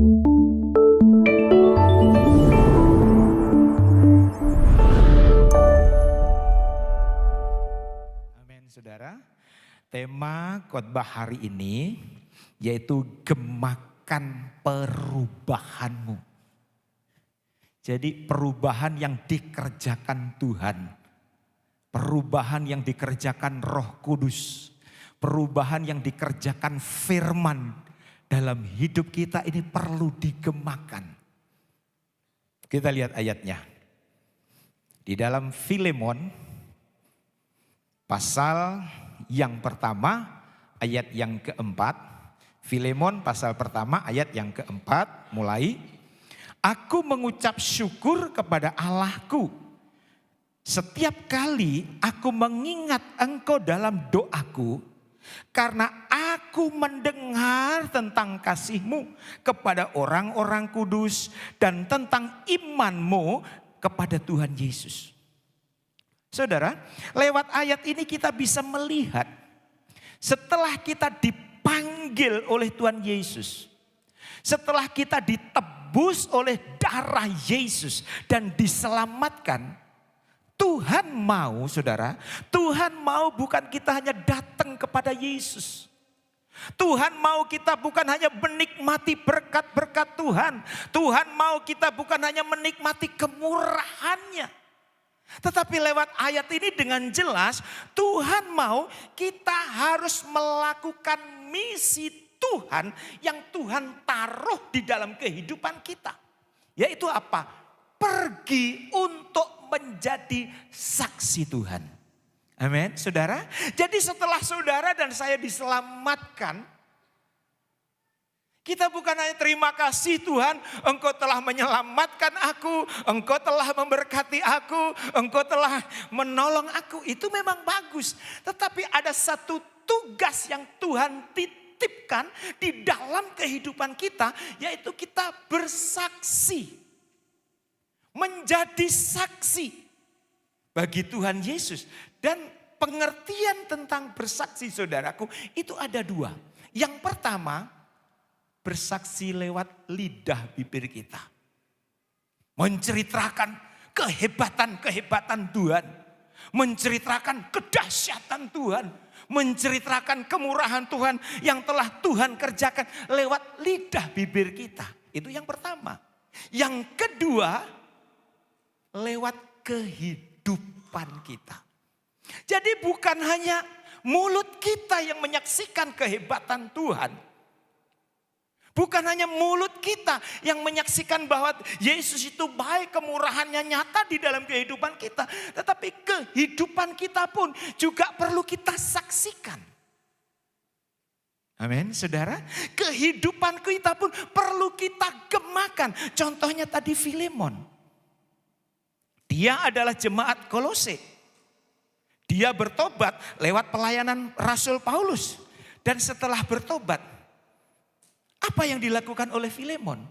Amin, saudara. Tema khotbah hari ini yaitu gemakan perubahanmu. Jadi perubahan yang dikerjakan Tuhan. Perubahan yang dikerjakan Roh Kudus. Perubahan yang dikerjakan firman dalam hidup kita ini perlu digemakan. Kita lihat ayatnya. Di dalam Filemon pasal yang pertama ayat yang keempat. Filemon pasal pertama ayat yang keempat mulai. Aku mengucap syukur kepada Allahku. Setiap kali aku mengingat engkau dalam doaku. Karena aku mendengar tentang kasihmu kepada orang-orang kudus. Dan tentang imanmu kepada Tuhan Yesus. Saudara, lewat ayat ini kita bisa melihat. Setelah kita dipanggil oleh Tuhan Yesus. Setelah kita ditebus oleh darah Yesus dan diselamatkan. Tuhan mau, saudara, Tuhan mau bukan kita hanya datang kepada Yesus. Tuhan mau kita bukan hanya menikmati berkat-berkat Tuhan. Tuhan mau kita bukan hanya menikmati kemurahannya. Tetapi lewat ayat ini dengan jelas Tuhan mau kita harus melakukan misi Tuhan yang Tuhan taruh di dalam kehidupan kita. Yaitu apa? Pergi untuk menjadi saksi Tuhan. Amin, saudara. Jadi setelah saudara dan saya diselamatkan, kita bukan hanya terima kasih Tuhan, engkau telah menyelamatkan aku, engkau telah memberkati aku, engkau telah menolong aku. Itu memang bagus. Tetapi ada satu tugas yang Tuhan titipkan di dalam kehidupan kita, yaitu kita bersaksi. Menjadi saksi bagi Tuhan Yesus. Dan pengertian tentang bersaksi saudaraku itu ada dua. Yang pertama, bersaksi lewat lidah bibir kita. Menceritakan kehebatan-kehebatan Tuhan. Menceritakan kedahsyatan Tuhan. Menceritakan kemurahan Tuhan yang telah Tuhan kerjakan lewat lidah bibir kita. Itu yang pertama. Yang kedua, lewat kehidupan kita. Jadi bukan hanya mulut kita yang menyaksikan kehebatan Tuhan. Bukan hanya mulut kita yang menyaksikan bahwa Yesus itu baik, kemurahannya nyata di dalam kehidupan kita. Tetapi kehidupan kita pun juga perlu kita saksikan. Amin, saudara. Kehidupan kita pun perlu kita gemakan. Contohnya tadi Filemon. Dia adalah jemaat Kolose. Dia bertobat lewat pelayanan Rasul Paulus. Dan setelah bertobat, apa yang dilakukan oleh Filemon?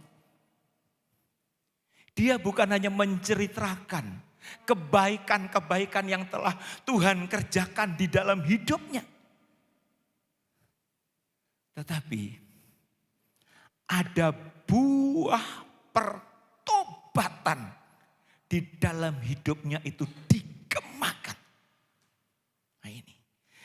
Dia bukan hanya menceritakan kebaikan-kebaikan yang telah Tuhan kerjakan di dalam hidupnya. Tetapi ada buah pertobatan di dalam hidupnya itu digemakan. Nah ini.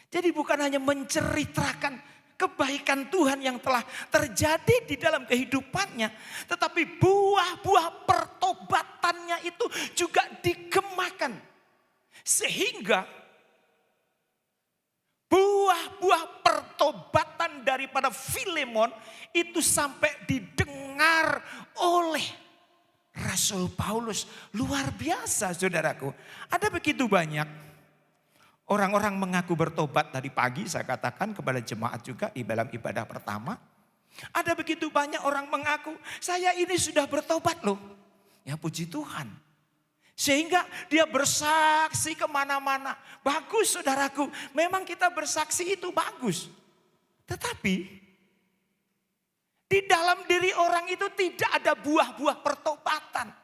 Jadi bukan hanya menceritakan kebaikan Tuhan yang telah terjadi di dalam kehidupannya. Tetapi buah-buah pertobatannya itu juga digemakan. Sehingga buah-buah pertobatan daripada Filemon itu sampai didengar oleh Rasul Paulus. Luar biasa saudaraku. Ada begitu banyak orang-orang mengaku bertobat tadi pagi. Saya katakan kepada jemaat juga di dalam ibadah pertama. Ada begitu banyak orang mengaku saya ini sudah bertobat loh. Ya puji Tuhan. Sehingga dia bersaksi kemana-mana. Bagus saudaraku. Memang kita bersaksi itu bagus. Tetapi di dalam diri orang itu tidak ada buah-buah pertobatan.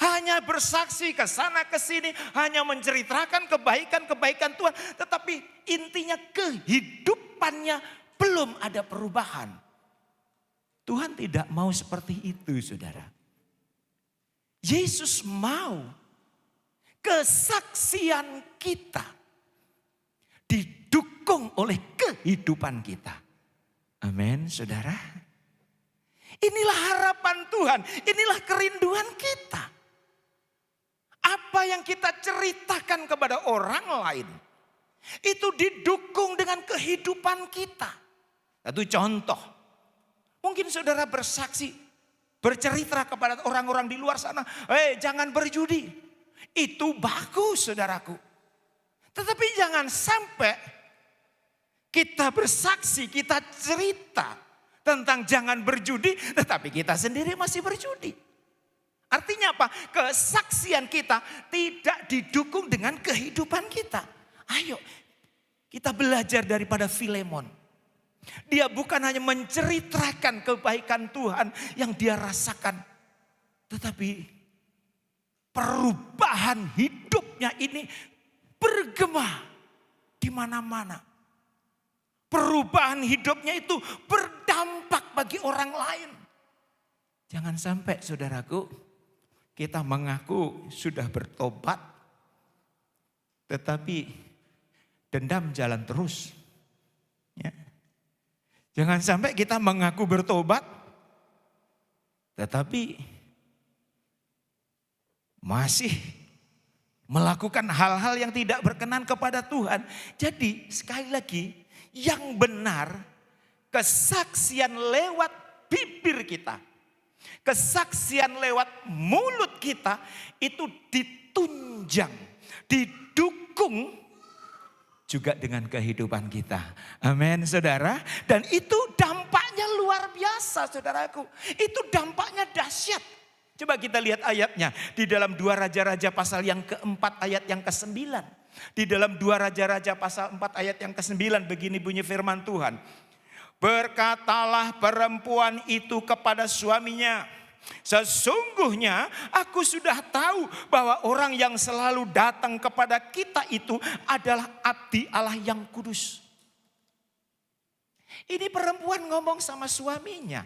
Hanya bersaksi ke sana ke sini, hanya menceritakan kebaikan-kebaikan Tuhan, tetapi intinya kehidupannya belum ada perubahan. Tuhan tidak mau seperti itu, saudara. Yesus mau kesaksian kita didukung oleh kehidupan kita. Amin, saudara. Inilah harapan Tuhan, inilah kerinduan kita. Apa yang kita ceritakan kepada orang lain, itu didukung dengan kehidupan kita. Satu contoh, mungkin saudara bersaksi, bercerita kepada orang-orang di luar sana, jangan berjudi. Itu bagus, saudaraku. Tetapi jangan sampai kita bersaksi, kita cerita tentang jangan berjudi, tetapi kita sendiri masih berjudi. Artinya apa? Kesaksian kita tidak didukung dengan kehidupan kita. Ayo kita belajar daripada Filemon. Dia bukan hanya menceritakan kebaikan Tuhan yang dia rasakan, tetapi perubahan hidupnya ini bergema di mana-mana. Perubahan hidupnya itu berdampak bagi orang lain. Jangan sampai, saudaraku, kita mengaku sudah bertobat, tetapi dendam jalan terus. Ya. Jangan sampai kita mengaku bertobat, tetapi masih melakukan hal-hal yang tidak berkenan kepada Tuhan. Jadi sekali lagi, yang benar kesaksian lewat bibir kita, kesaksian lewat mulut kita itu ditunjang, didukung juga dengan kehidupan kita. Amin, saudara. Dan itu dampaknya luar biasa, saudaraku. Itu dampaknya dahsyat. Coba kita lihat ayatnya di dalam 2 Raja-Raja pasal yang keempat ayat yang ke-9. Di dalam 2 Raja-Raja pasal 4 ayat yang ke-9 begini bunyi firman Tuhan. Berkatalah perempuan itu kepada suaminya, sesungguhnya aku sudah tahu bahwa orang yang selalu datang kepada kita itu adalah abdi Allah yang kudus. Ini perempuan ngomong sama suaminya.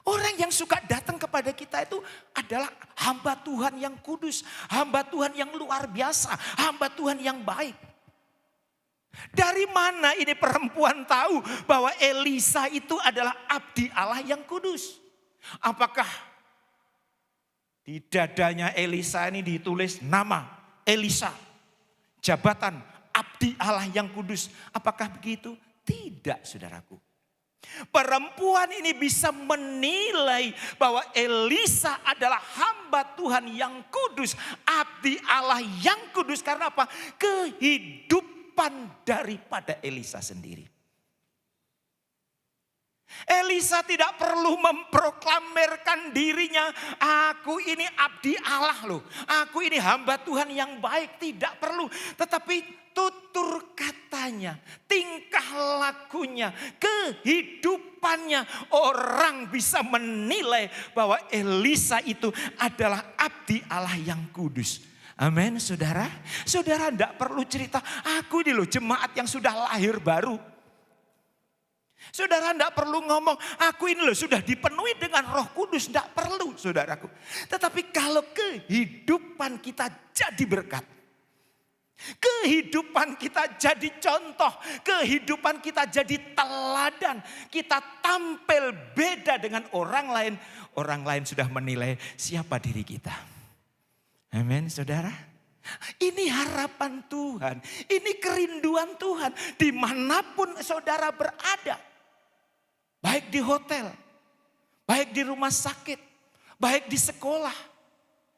Orang yang suka datang kepada kita itu adalah hamba Tuhan yang kudus, hamba Tuhan yang luar biasa, hamba Tuhan yang baik. Dari mana ini perempuan tahu bahwa Elisa itu adalah abdi Allah yang kudus? Apakah di dadanya Elisa ini ditulis nama Elisa, jabatan abdi Allah yang kudus? Apakah begitu? Tidak, saudaraku. Perempuan ini bisa menilai bahwa Elisa adalah hamba Tuhan yang kudus, abdi Allah yang kudus. Karena apa? Kehidupan daripada Elisa sendiri. Elisa tidak perlu memproklamirkan dirinya, aku ini abdi Allah loh, aku ini hamba Tuhan yang baik, tidak perlu. Tetapi tutur katanya, tingkah lakunya, kehidupannya, orang bisa menilai bahwa Elisa itu adalah abdi Allah yang kudus. Amin, saudara. Saudara tidak perlu cerita, aku ini loh jemaat yang sudah lahir baru. Saudara tidak perlu ngomong, aku ini loh sudah dipenuhi dengan Roh Kudus. Tidak perlu, saudaraku. Tetapi kalau kehidupan kita jadi berkat, kehidupan kita jadi contoh, kehidupan kita jadi teladan, kita tampil beda dengan orang lain. Orang lain sudah menilai siapa diri kita. Amin, saudara. Ini harapan Tuhan, ini kerinduan Tuhan dimanapun saudara berada. Baik di hotel, baik di rumah sakit, baik di sekolah,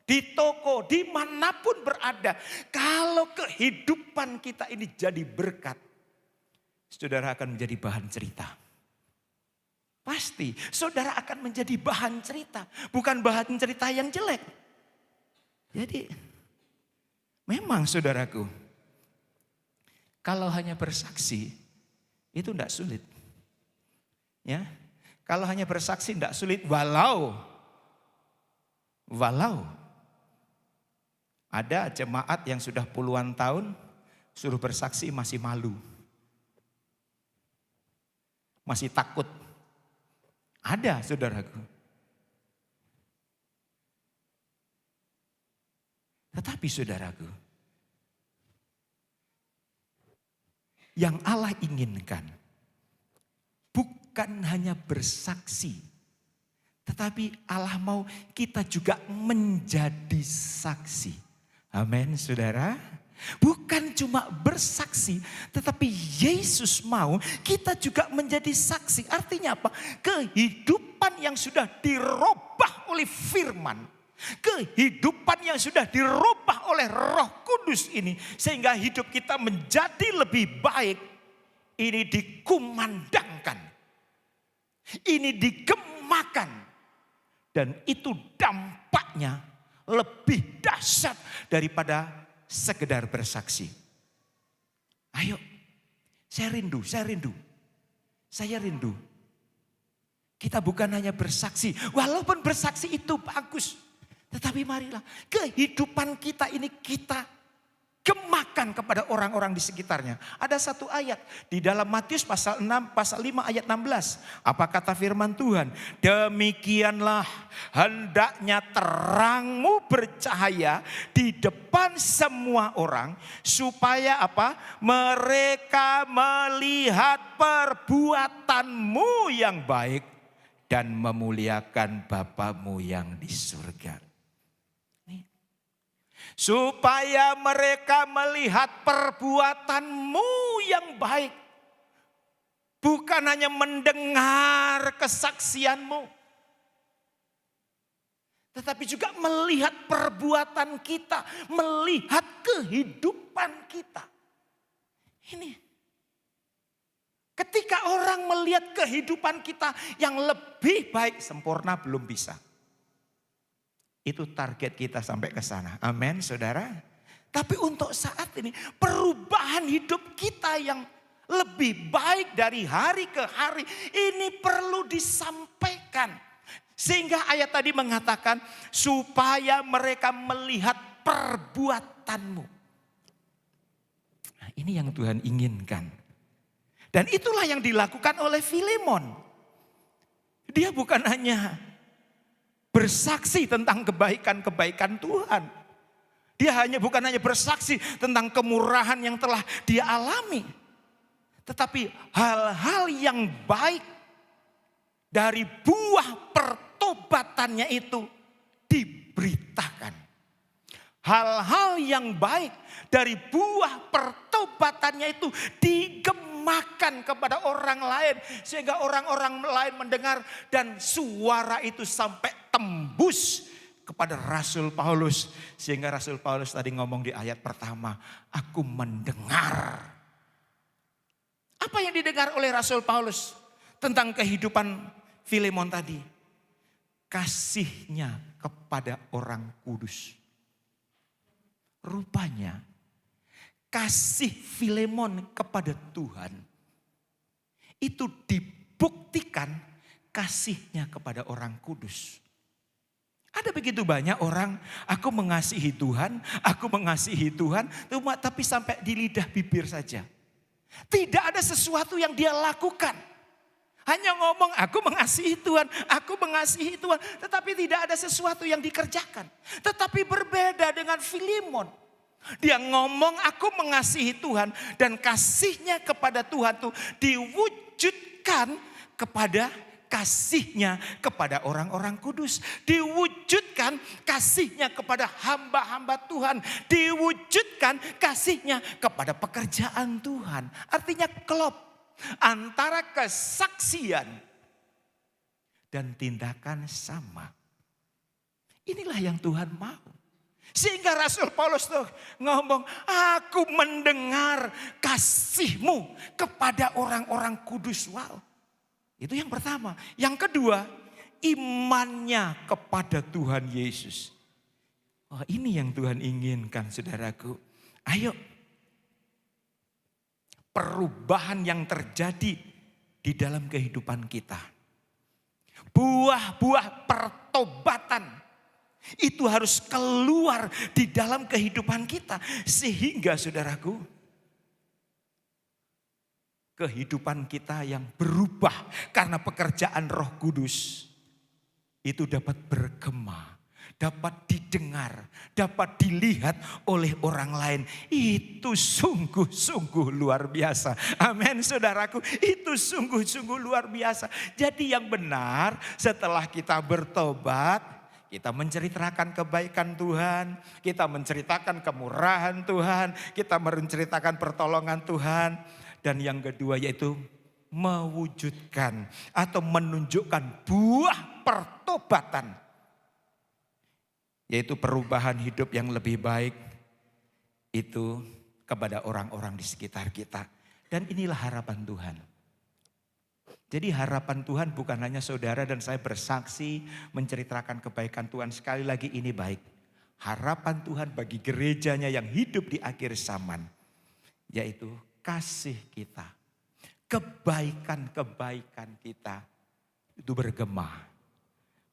di toko, dimanapun berada. Kalau kehidupan kita ini jadi berkat, saudara akan menjadi bahan cerita. Pasti saudara akan menjadi bahan cerita, bukan bahan cerita yang jelek. Jadi memang saudaraku, kalau hanya bersaksi itu tidak sulit. Ya, kalau hanya bersaksi tidak sulit, walau ada jemaat yang sudah puluhan tahun suruh bersaksi masih malu, masih takut, Ada, saudaraku. Tetapi saudaraku, yang Allah inginkan bukan hanya bersaksi, tetapi Allah mau kita juga menjadi saksi. Amin, saudara. Bukan cuma bersaksi, tetapi Yesus mau kita juga menjadi saksi. Artinya apa? Kehidupan yang sudah dirubah oleh firman, kehidupan yang sudah dirubah oleh Roh Kudus ini, sehingga hidup kita menjadi lebih baik. Ini dikumandangkan, ini digemakan, dan itu dampaknya lebih dahsyat daripada sekedar bersaksi. Ayo, saya rindu. Kita bukan hanya bersaksi, walaupun bersaksi itu bagus. Tetapi marilah kehidupan kita ini kita gemakan kepada orang-orang di sekitarnya. Ada satu ayat di dalam Matius pasal 6, pasal 5 ayat 16. Apa kata firman Tuhan? Demikianlah hendaknya terangmu bercahaya di depan semua orang. Supaya apa? Mereka melihat perbuatanmu yang baik dan memuliakan Bapamu yang di surga. Supaya mereka melihat perbuatanmu yang baik. Bukan hanya mendengar kesaksianmu, tetapi juga melihat perbuatan kita, melihat kehidupan kita. Ini. Ketika orang melihat kehidupan kita yang lebih baik, sempurna belum bisa. Itu target kita sampai ke sana. Amin, saudara. Tapi untuk saat ini perubahan hidup kita yang lebih baik dari hari ke hari ini perlu disampaikan. Sehingga ayat tadi mengatakan supaya mereka melihat perbuatanmu. Nah, ini yang Tuhan inginkan. Dan itulah yang dilakukan oleh Filemon. Dia bukan hanya bersaksi tentang kebaikan-kebaikan Tuhan. Dia bukan hanya bersaksi tentang kemurahan yang telah dia alami. Tetapi hal-hal yang baik dari buah pertobatannya itu diberitakan. Hal-hal yang baik dari buah pertobatannya itu digemakan kepada orang lain. Sehingga orang-orang lain mendengar dan suara itu sampai tembus kepada Rasul Paulus. Sehingga Rasul Paulus tadi ngomong di ayat pertama, aku mendengar. Apa yang didengar oleh Rasul Paulus tentang kehidupan Filemon tadi? Kasihnya kepada orang kudus. Rupanya kasih Filemon kepada Tuhan itu dibuktikan kasihnya kepada orang kudus. Ada begitu banyak orang, aku mengasihi Tuhan, tapi sampai di lidah bibir saja. Tidak ada sesuatu yang dia lakukan. Hanya ngomong aku mengasihi Tuhan, tetapi tidak ada sesuatu yang dikerjakan. Tetapi berbeda dengan Filemon. Dia ngomong aku mengasihi Tuhan dan kasihnya kepada Tuhan itu diwujudkan kepada kasihnya kepada orang-orang kudus. Diwujudkan kasihnya kepada hamba-hamba Tuhan. Diwujudkan kasihnya kepada pekerjaan Tuhan. Artinya klop antara kesaksian dan tindakan sama. Inilah yang Tuhan mau. Sehingga Rasul Paulus tuh ngomong, aku mendengar kasihmu kepada orang-orang kudus. Wow. Itu yang pertama. Yang kedua, imannya kepada Tuhan Yesus. Oh, ini yang Tuhan inginkan, saudaraku. Ayo. Perubahan yang terjadi di dalam kehidupan kita. Buah-buah pertobatan itu harus keluar di dalam kehidupan kita. Sehingga saudaraku, kehidupan kita yang berubah karena pekerjaan Roh Kudus itu dapat bergema, dapat didengar, dapat dilihat oleh orang lain. Itu sungguh-sungguh luar biasa. Amin saudaraku, itu sungguh-sungguh luar biasa. Jadi yang benar setelah kita bertobat, kita menceritakan kebaikan Tuhan, kita menceritakan kemurahan Tuhan, kita menceritakan pertolongan Tuhan. Dan yang kedua yaitu mewujudkan atau menunjukkan buah pertobatan. Yaitu perubahan hidup yang lebih baik itu kepada orang-orang di sekitar kita. Dan inilah harapan Tuhan. Jadi harapan Tuhan bukan hanya saudara dan saya bersaksi menceritakan kebaikan Tuhan. Sekali lagi ini baik. Harapan Tuhan bagi gerejanya yang hidup di akhir zaman. Yaitu kasih kita, kebaikan-kebaikan kita itu bergema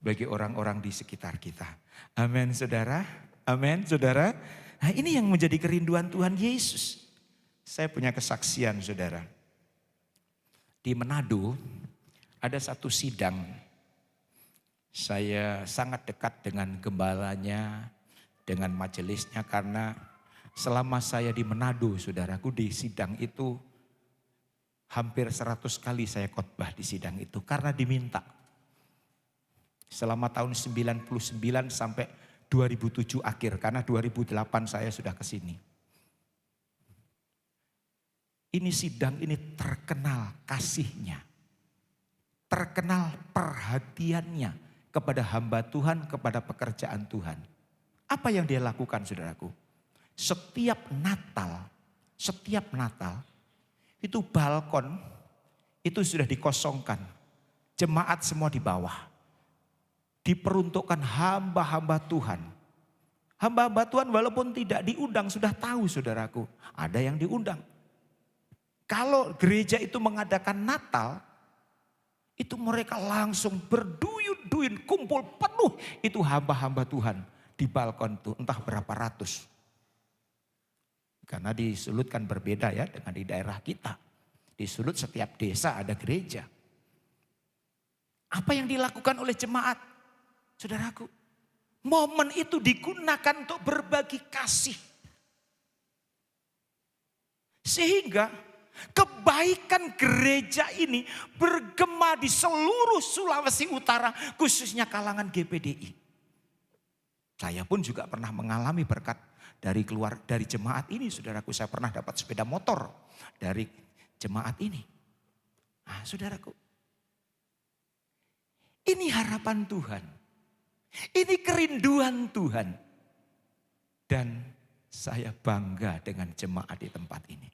bagi orang-orang di sekitar kita. Amin saudara, amin saudara. Nah ini yang menjadi kerinduan Tuhan Yesus. Saya punya kesaksian saudara. Di Manado ada satu sidang. Saya sangat dekat dengan gembalanya, dengan majelisnya karena selama saya di Manado, saudaraku, di sidang itu hampir 100 kali saya khotbah di sidang itu karena diminta. Selama tahun 99 sampai 2007 akhir, karena 2008 saya sudah ke sini. Ini sidang ini terkenal kasihnya, terkenal perhatiannya kepada hamba Tuhan, kepada pekerjaan Tuhan. Apa yang dia lakukan saudaraku? Setiap Natal itu balkon itu sudah dikosongkan. Jemaat semua di bawah. Diperuntukkan hamba-hamba Tuhan. Hamba-hamba Tuhan walaupun tidak diundang sudah tahu saudaraku. Ada yang diundang. Kalau gereja itu mengadakan Natal, itu mereka langsung berduyun-duyun kumpul penuh. Itu hamba-hamba Tuhan di balkon itu entah berapa ratus. Karena di Sulut kan berbeda ya dengan di daerah kita. Di Sulut setiap desa ada gereja. Apa yang dilakukan oleh jemaat? Saudaraku, momen itu digunakan untuk berbagi kasih. Sehingga kebaikan gereja ini bergema di seluruh Sulawesi Utara, khususnya kalangan GPDI. Saya pun juga pernah mengalami berkat dari jemaat ini, saudaraku. Saya pernah dapat sepeda motor dari jemaat ini. Nah, saudaraku, ini harapan Tuhan. Ini kerinduan Tuhan. Dan saya bangga dengan jemaat di tempat ini.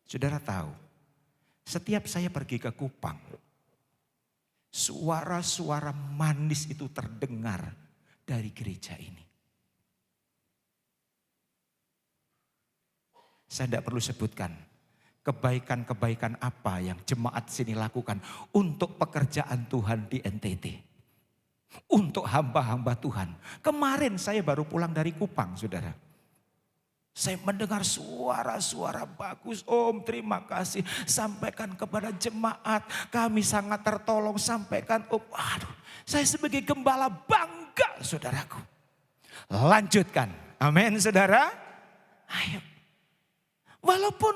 Saudara tahu, setiap saya pergi ke Kupang, suara-suara manis itu terdengar dari gereja ini. Saya tidak perlu sebutkan kebaikan-kebaikan apa yang jemaat sini lakukan untuk pekerjaan Tuhan di NTT. Untuk hamba-hamba Tuhan. Kemarin saya baru pulang dari Kupang, saudara. Saya mendengar suara-suara bagus. Om, terima kasih. Sampaikan kepada jemaat. Kami sangat tertolong. Sampaikan, Om. Aduh, saya sebagai gembala bangga, saudaraku. Lanjutkan. Amin, saudara. Ayo. Walaupun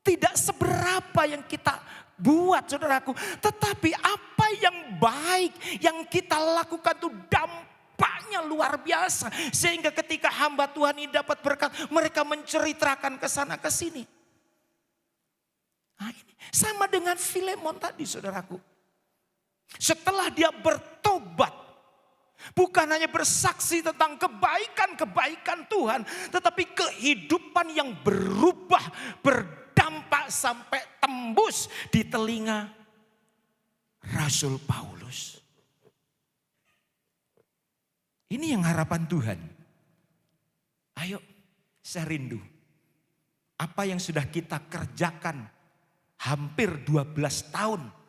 tidak seberapa yang kita buat saudaraku. Tetapi apa yang baik yang kita lakukan itu dampaknya luar biasa. Sehingga ketika hamba Tuhan ini dapat berkat, mereka menceritakan ke sana ke sini. Nah, ini sama dengan Filemon tadi saudaraku. Setelah dia bertobat. Bukan hanya bersaksi tentang kebaikan-kebaikan Tuhan. Tetapi kehidupan yang berubah, berdampak sampai tembus di telinga Rasul Paulus. Ini yang harapan Tuhan. Ayo, saya rindu. Apa yang sudah kita kerjakan hampir 12 tahun.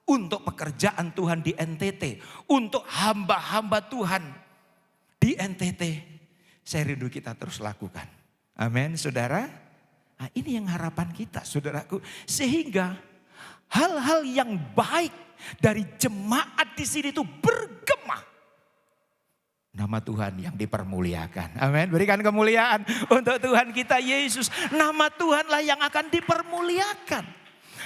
Untuk pekerjaan Tuhan di NTT. Untuk hamba-hamba Tuhan di NTT. Saya rindu kita terus lakukan. Amin saudara. Nah, ini yang harapan kita saudaraku. Sehingga hal-hal yang baik dari jemaat di sini itu bergema. Nama Tuhan yang dipermuliakan. Amin. Berikan kemuliaan untuk Tuhan kita Yesus. Nama Tuhanlah yang akan dipermuliakan.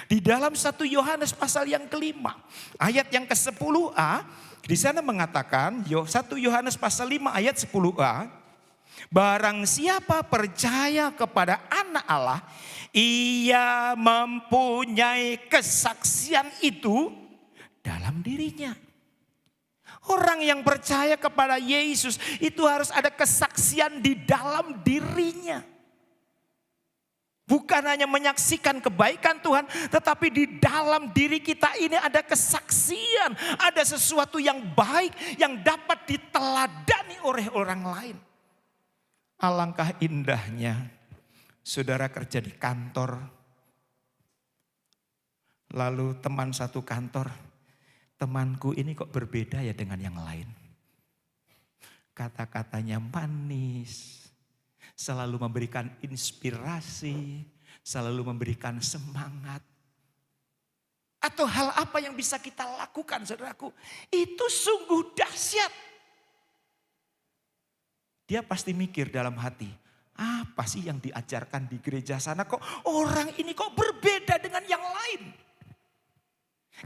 Di dalam 1 Yohanes pasal yang kelima. Ayat yang ke-10a. Di sana mengatakan 1 Yohanes pasal 5 ayat 10a. Barang siapa percaya kepada anak Allah. Ia mempunyai kesaksian itu dalam dirinya. Orang yang percaya kepada Yesus itu harus ada kesaksian di dalam dirinya. Bukan hanya menyaksikan kebaikan Tuhan, tetapi di dalam diri kita ini ada kesaksian. Ada sesuatu yang baik yang dapat diteladani oleh orang lain. Alangkah indahnya saudara kerja di kantor. Lalu teman satu kantor. Temanku ini kok berbeda ya dengan yang lain. Kata-katanya manis. Selalu memberikan inspirasi. Selalu memberikan semangat. Atau hal apa yang bisa kita lakukan saudaraku. Itu sungguh dahsyat. Dia pasti mikir dalam hati. Apa sih yang diajarkan di gereja sana kok orang ini kok berbeda dengan yang lain.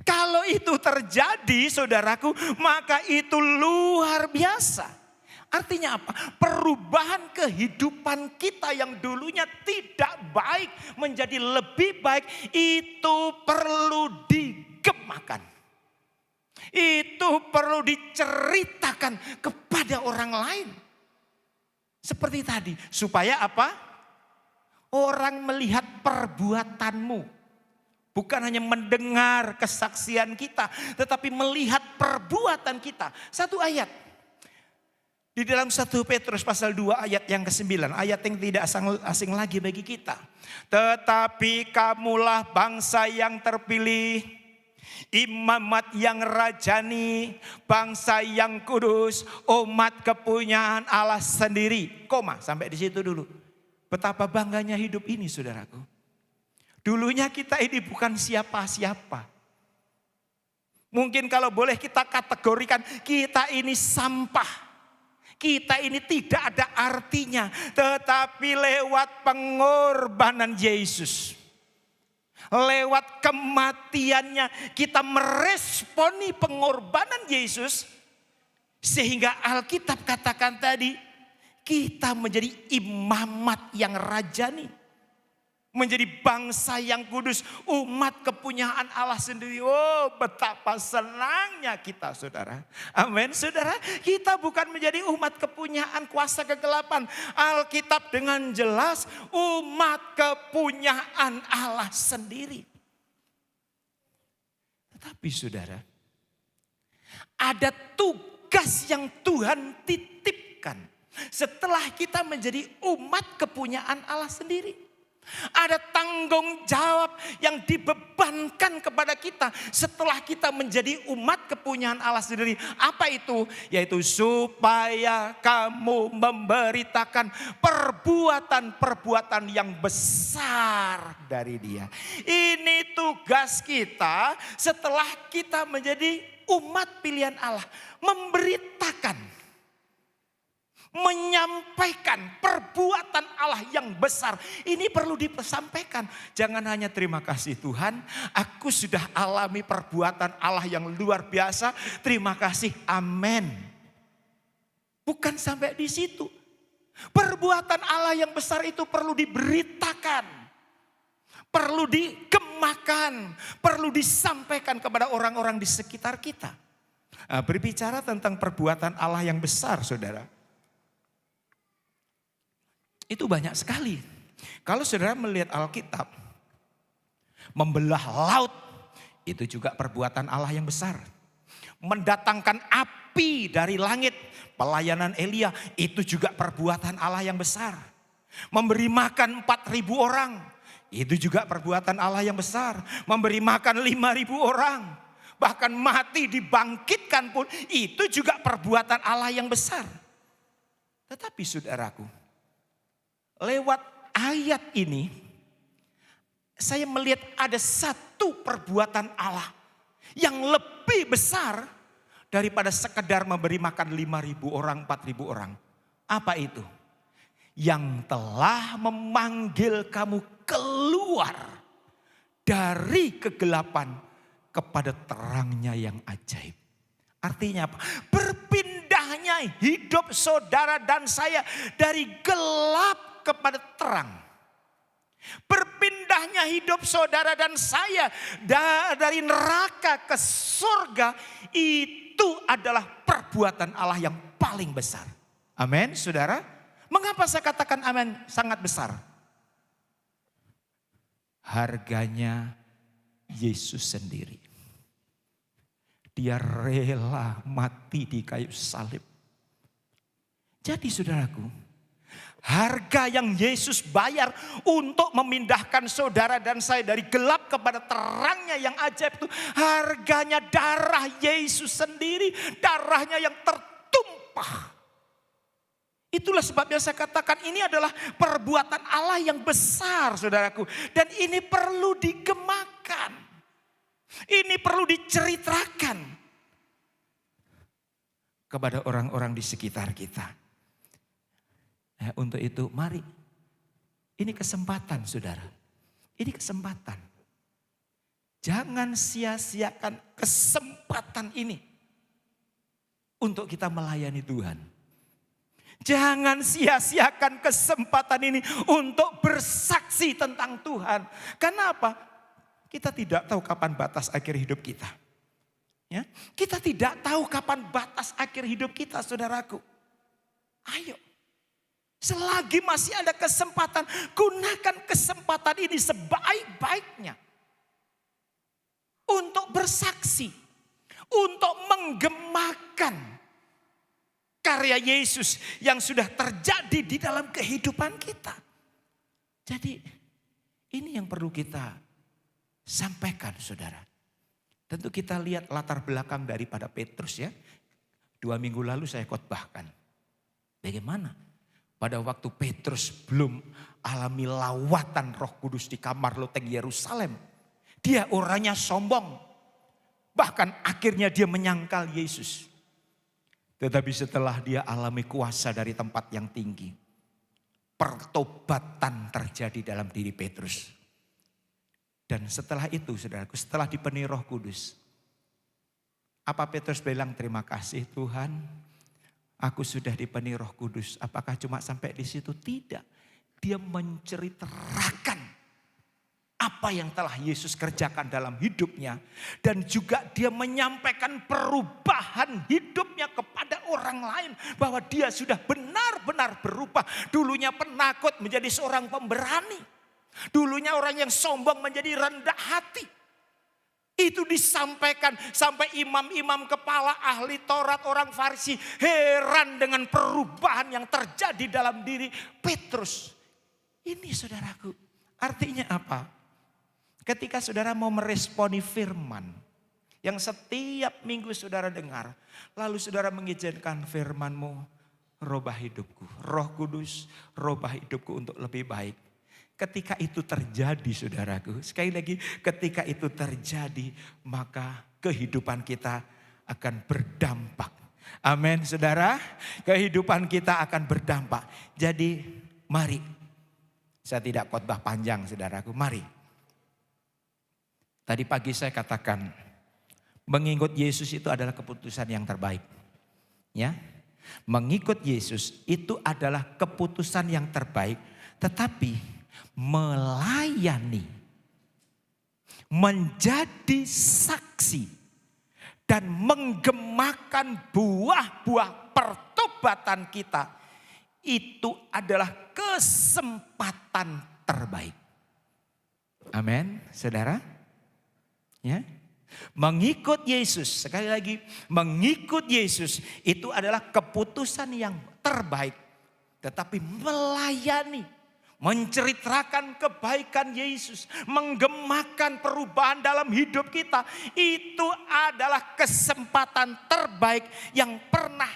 Kalau itu terjadi saudaraku, maka itu luar biasa. Artinya apa? Perubahan kehidupan kita yang dulunya tidak baik menjadi lebih baik, itu perlu digemakan. Itu perlu diceritakan kepada orang lain. Seperti tadi, supaya apa? Orang melihat perbuatanmu. Bukan hanya mendengar kesaksian kita, tetapi melihat perbuatan kita. Satu ayat. Di dalam 1 Petrus pasal 2 ayat yang ke-9. Ayat yang tidak asing lagi bagi kita. Tetapi kamulah bangsa yang terpilih. Imamat yang rajani. Bangsa yang kudus. Umat kepunyaan Allah sendiri. Koma, sampai di situ dulu. Betapa bangganya hidup ini saudaraku. Dulunya kita ini bukan siapa-siapa. Mungkin kalau boleh kita kategorikan, kita ini sampah. Kita ini tidak ada artinya. Tetapi lewat pengorbanan Yesus. Lewat kematiannya kita meresponi pengorbanan Yesus. Sehingga Alkitab katakan tadi, kita menjadi imamat yang rajani. Menjadi bangsa yang kudus, umat kepunyaan Allah sendiri. Oh, betapa senangnya kita saudara. Amin saudara. Kita bukan menjadi umat kepunyaan kuasa kegelapan. Alkitab dengan jelas umat kepunyaan Allah sendiri. Tetapi saudara, ada tugas yang Tuhan titipkan. Setelah kita menjadi umat kepunyaan Allah sendiri. Ada tanggung jawab yang dibebankan kepada kita setelah kita menjadi umat kepunyaan Allah sendiri. Apa itu? Yaitu supaya kamu memberitakan perbuatan-perbuatan yang besar dari Dia. Ini tugas kita setelah kita menjadi umat pilihan Allah. Memberitakan. Menyampaikan perbuatan Allah yang besar. Ini perlu disampaikan. Jangan hanya terima kasih Tuhan, aku sudah alami perbuatan Allah yang luar biasa. Terima kasih, amin. Bukan sampai di situ. Perbuatan Allah yang besar itu perlu diberitakan. Perlu digemakan. Perlu disampaikan kepada orang-orang di sekitar kita. Berbicara tentang perbuatan Allah yang besar saudara. Itu banyak sekali. Kalau saudara melihat Alkitab, membelah laut, itu juga perbuatan Allah yang besar. Mendatangkan api dari langit, pelayanan Elia, itu juga perbuatan Allah yang besar. Memberi makan 4.000 orang, itu juga perbuatan Allah yang besar. Memberi makan 5.000 orang, bahkan mati dibangkitkan pun, itu juga perbuatan Allah yang besar. Tetapi saudaraku, lewat ayat ini saya melihat ada satu perbuatan Allah yang lebih besar daripada sekedar memberi makan 5.000 orang, 4.000 orang. Apa itu? Yang telah memanggil kamu keluar dari kegelapan kepada terangnya yang ajaib. Artinya apa? Berpindahnya hidup saudara dan saya dari gelap kepada terang. Berpindahnya hidup saudara dan saya dari neraka ke surga, itu adalah perbuatan Allah yang paling besar. Amin, saudara. Mengapa saya katakan amin sangat besar? Harganya Yesus sendiri. Dia rela mati di kayu salib. Jadi saudaraku, harga yang Yesus bayar untuk memindahkan saudara dan saya dari gelap kepada terangnya yang ajaib itu, harganya darah Yesus sendiri, darahnya yang tertumpah. Itulah sebabnya saya katakan ini adalah perbuatan Allah yang besar, saudaraku. Dan ini perlu digemakan. Ini perlu diceritakan kepada orang-orang di sekitar kita. Untuk itu mari, ini kesempatan saudara. Ini kesempatan. Jangan sia-siakan kesempatan ini untuk kita melayani Tuhan. Jangan sia-siakan kesempatan ini untuk bersaksi tentang Tuhan. Kenapa? Kita tidak tahu kapan batas akhir hidup kita. Ya, kita tidak tahu kapan batas akhir hidup kita, saudaraku. Ayo, selagi masih ada kesempatan, gunakan kesempatan ini sebaik-baiknya. Untuk bersaksi, untuk menggemakan karya Yesus yang sudah terjadi di dalam kehidupan kita. Jadi ini yang perlu kita sampaikan, saudara. Tentu kita lihat latar belakang daripada Petrus ya. 2 minggu lalu saya khotbahkan. Bagaimana pada waktu Petrus belum alami lawatan Roh Kudus di kamar loteng Yerusalem. Dia orangnya sombong. Bahkan akhirnya dia menyangkal Yesus. Tetapi setelah dia alami kuasa dari tempat yang tinggi, pertobatan terjadi dalam diri Petrus. Dan setelah itu saudaraku, setelah dipenuhi Roh Kudus, apa Petrus bilang? Terima kasih Tuhan, aku sudah dipenuhi Roh Kudus. Apakah cuma sampai di situ? Tidak. Dia menceritakan apa yang telah Yesus kerjakan dalam hidupnya. Dan juga dia menyampaikan perubahan hidupnya kepada orang lain. Bahwa dia sudah benar-benar berubah. Dulunya penakut menjadi seorang pemberani. Dulunya orang yang sombong menjadi rendah hati. Itu disampaikan sampai imam-imam kepala ahli Taurat, orang Farisi heran dengan perubahan yang terjadi dalam diri Petrus. Ini saudaraku, artinya apa? Ketika saudara mau meresponi firman yang setiap minggu saudara dengar, lalu saudara mengizinkan firman-Mu, rubah hidupku. Roh Kudus, rubah hidupku untuk lebih baik. Ketika itu terjadi saudaraku, sekali lagi ketika itu terjadi maka kehidupan kita akan berdampak. Amin saudara, kehidupan kita akan berdampak. Jadi mari, saya tidak khotbah panjang saudaraku, mari. Tadi pagi saya katakan mengikut Yesus itu adalah keputusan yang terbaik. Ya, mengikut Yesus itu adalah keputusan yang terbaik, tetapi melayani, menjadi saksi dan menggemakan buah-buah pertobatan kita, itu adalah kesempatan terbaik. Amin, saudara. Ya, mengikut Yesus, sekali lagi, mengikut Yesus itu adalah keputusan yang terbaik. Tetapi melayani, menceritakan kebaikan Yesus, menggemakan perubahan dalam hidup kita, itu adalah kesempatan terbaik yang pernah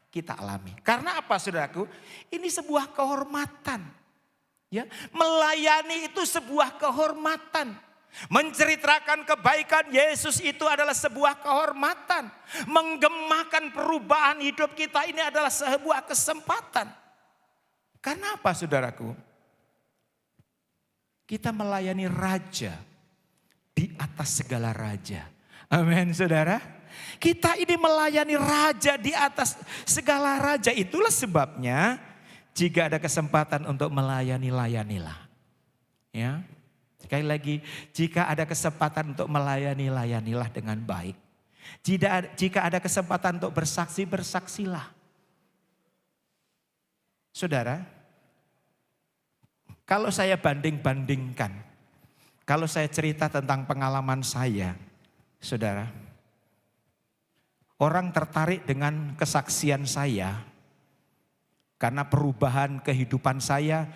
kita alami. Karena apa saudaraku? Ini sebuah kehormatan. Ya, melayani itu sebuah kehormatan. Menceritakan kebaikan Yesus itu adalah sebuah kehormatan. Menggemakan perubahan hidup kita ini adalah sebuah kesempatan. Karena apa, saudaraku? Kita melayani raja di atas segala raja. Amin, saudara. Kita ini melayani raja di atas segala raja. Itulah sebabnya jika ada kesempatan untuk melayani, layanilah. Ya. Sekali lagi, jika ada kesempatan untuk melayani, layanilah dengan baik. Jika ada kesempatan untuk bersaksi, bersaksilah. Saudara, kalau saya banding-bandingkan, kalau saya cerita tentang pengalaman saya, saudara, orang tertarik dengan kesaksian saya karena perubahan kehidupan saya.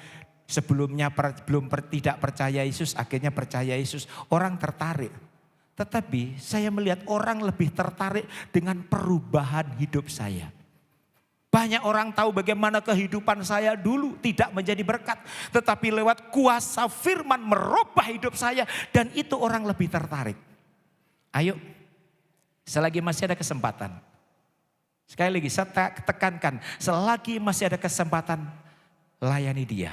Sebelumnya tidak percaya Yesus, akhirnya percaya Yesus. Orang tertarik. Tetapi saya melihat orang lebih tertarik dengan perubahan hidup saya. Banyak orang tahu bagaimana kehidupan saya dulu tidak menjadi berkat. Tetapi lewat kuasa firman merubah hidup saya. Dan itu orang lebih tertarik. Ayo, selagi masih ada kesempatan. Sekali lagi saya tekankan, selagi masih ada kesempatan, layani dia.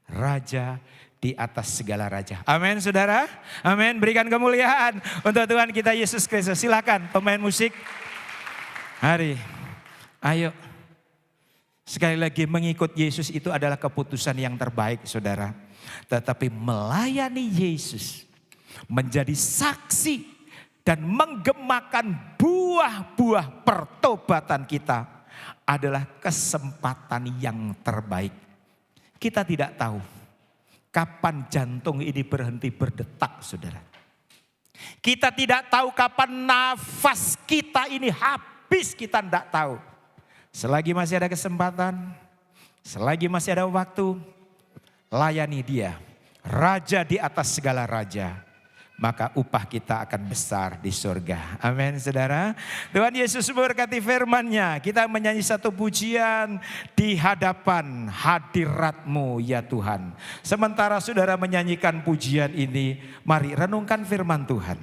Raja di atas segala raja. Amin, saudara. Amin. Berikan kemuliaan untuk Tuhan kita Yesus Kristus. Silakan pemain musik. Mari. Ayo. Sekali lagi, mengikut Yesus itu adalah keputusan yang terbaik, saudara. Tetapi melayani Yesus, menjadi saksi dan menggemakan buah-buah pertobatan kita adalah kesempatan yang terbaik. Kita tidak tahu kapan jantung ini berhenti berdetak, saudara. Kita tidak tahu kapan nafas kita ini habis, kita tidak tahu. Selagi masih ada kesempatan, selagi masih ada waktu, layani dia. Raja di atas segala raja. Maka upah kita akan besar di surga. Amin, saudara. Tuhan Yesus memberkati firman-Nya. Kita menyanyi satu pujian di hadapan hadirat-Mu ya Tuhan. Sementara saudara menyanyikan pujian ini, mari renungkan firman Tuhan.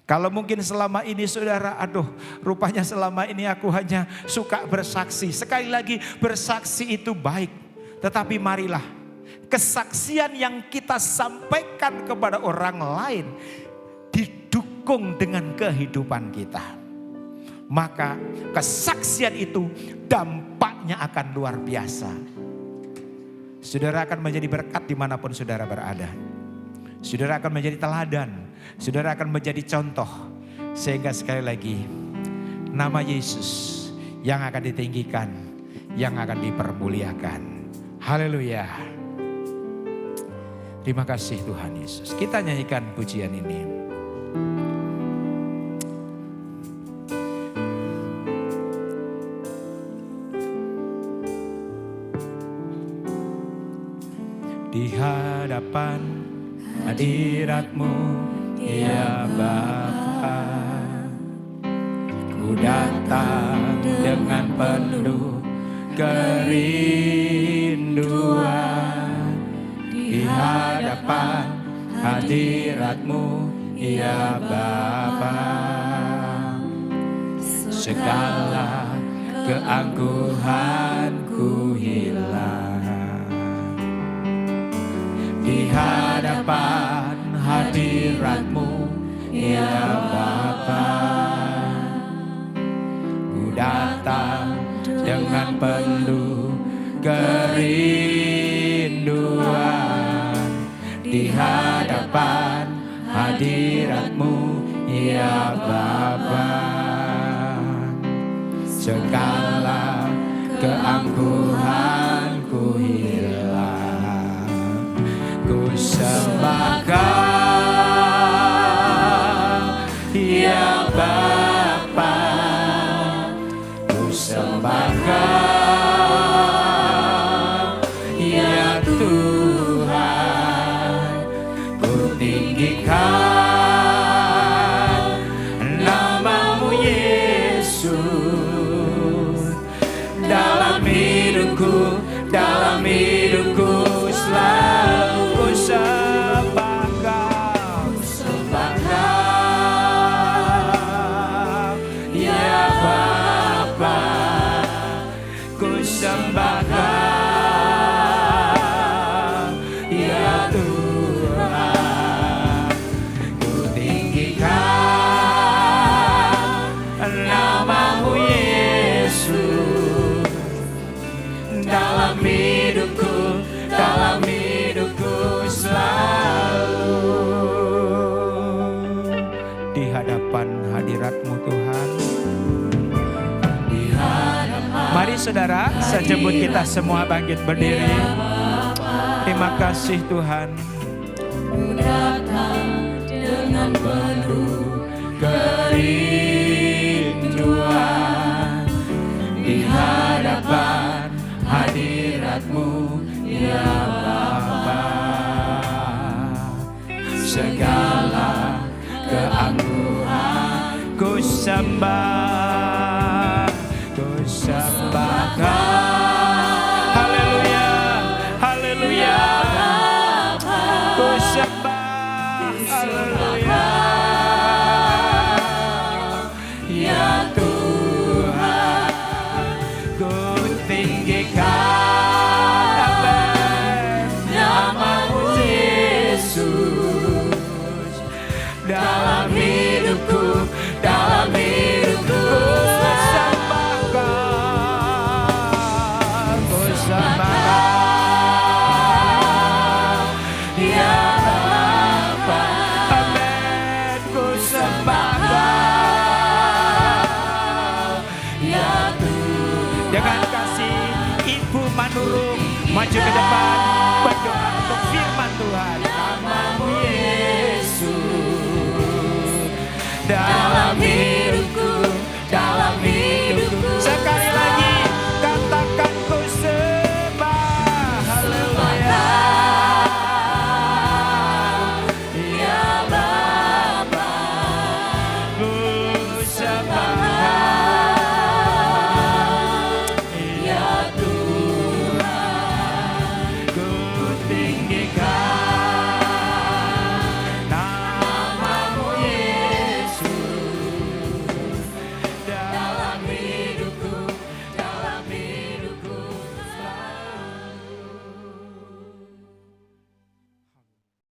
Kalau mungkin selama ini saudara, rupanya selama ini aku hanya suka bersaksi. Sekali lagi, bersaksi itu baik. Tetapi marilah kesaksian yang kita sampaikan kepada orang lain didukung dengan kehidupan kita. Maka kesaksian itu dampaknya akan luar biasa. Saudara akan menjadi berkat dimanapun saudara berada. Saudara akan menjadi teladan. Saudara akan menjadi contoh. Sehingga sekali lagi, nama Yesus yang akan ditinggikan, yang akan dipermuliakan. Haleluya. Terima kasih Tuhan Yesus. Kita nyanyikan pujian ini. Di hadapan hadirat-Mu ya Bapa, ku datang dengan penuh kerinduan. Di hadapan hadirat-Mu ya Bapa, segala keangkuhanku hilang. Di hadapan hadirat-Mu ya Bapa, ku datang dengan penuh kerinduan. Di hadapan hadirat-Mu ya Bapa, segala keangkuhanku hilang. Ku sembah Kau ya Bapa, ku sembah Kau ya Tuhan, ku tinggikan nama-Mu Yesus dalam hidupku selalu. Mari saudara, sejemput kita semua bangkit berdiri. Terima kasih Tuhan. Dengan penuh kerinduan di hadapan hadirat-Mu ya Bapa. Segala keangkuhan ku sembah, ku sembahkan. Haleluya, haleluya. Ku sembah, haleluya. Ya Tuhan, ku tinggikan nama-Mu Yesus dalam hidupku, dalam hidupku. Ku sembahkan, ku sembahkan. Ya Bapa, amin. Ku sembahkan. Ya Tuhan. Dengan kasih Ibu Manurung maju ke depan berdoa untuk firman Tuhan. Nama-Mu Yesus dalam hidup.